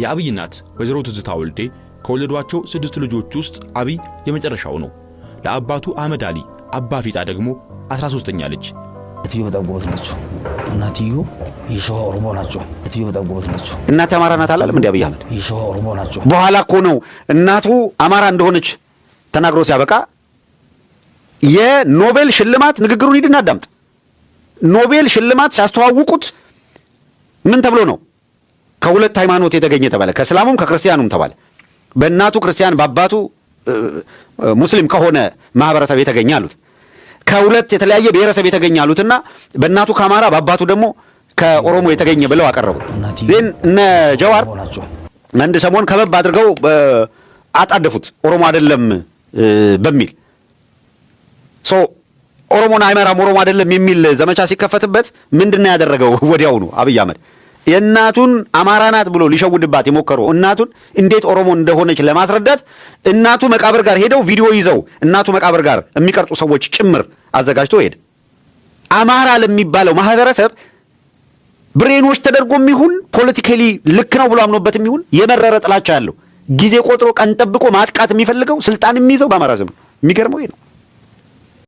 የአብይ እናት ወይዘሮ ትዝታ ወልዴ ከወለዷቸው 6 ልጆች ውስጥ አብይ የመጨረሻው ነው። ለአባቱ አህመድ አሊ አባፊጣ ደግሞ 13ኛ ልጅ። እትዮ በጣም ጎበዝ ናቸው። እናትዮ የሸዋ ኦሮሞ ናቸው። እትዮ በጣም ጎበዝ ናቸው። እናት አማራ ናት አላለም እንዴ አብይ አህመድ? የሸዋ ኦሮሞ ናቸው። በኋላ እኮ ነው እናቱ አማራ እንደሆነች ተናግሮ ሲያበቃ የኖቤል ሽልማት ንግግሩን ሂድና አዳምጥ። ኖቤል ሽልማት ሲያስተዋውቁት ምን ተብሎ ነው? ከሁለት ሃይማኖት የተገኘ ተባለ። ከእስላሙም ከክርስቲያኑም ተባለ። በእናቱ ክርስቲያን በአባቱ ሙስሊም ከሆነ ማህበረሰብ የተገኘ አሉት። ከሁለት የተለያየ ብሔረሰብ የተገኘ አሉትና በእናቱ ከአማራ በአባቱ ደግሞ ከኦሮሞ የተገኘ ብለው አቀረቡት። ግን እነ ጀዋር አንድ ሰሞን ከበብ አድርገው አጣደፉት ኦሮሞ አይደለም በሚል ኦሮሞን አይመራም ኦሮሞ አይደለም የሚል ዘመቻ ሲከፈትበት ምንድነው ያደረገው? ወዲያውኑ አብይ አህመድ የእናቱን አማራ ናት ብሎ ሊሸውድባት የሞከረው እናቱን እንዴት ኦሮሞ እንደሆነች ለማስረዳት እናቱ መቃብር ጋር ሄደው ቪዲዮ ይዘው እናቱ መቃብር ጋር የሚቀርጹ ሰዎች ጭምር አዘጋጅቶ ሄደ። አማራ ለሚባለው ማህበረሰብ ብሬኖች ተደርጎም ይሁን ፖለቲካሊ ልክ ነው ብሎ አምኖበትም ይሁን የመረረ ጥላቻ ያለው ጊዜ ቆጥሮ ቀን ጠብቆ ማጥቃት የሚፈልገው ስልጣን የሚይዘው በአማራ ስም ነው። የሚገርመው ይሄ ነው።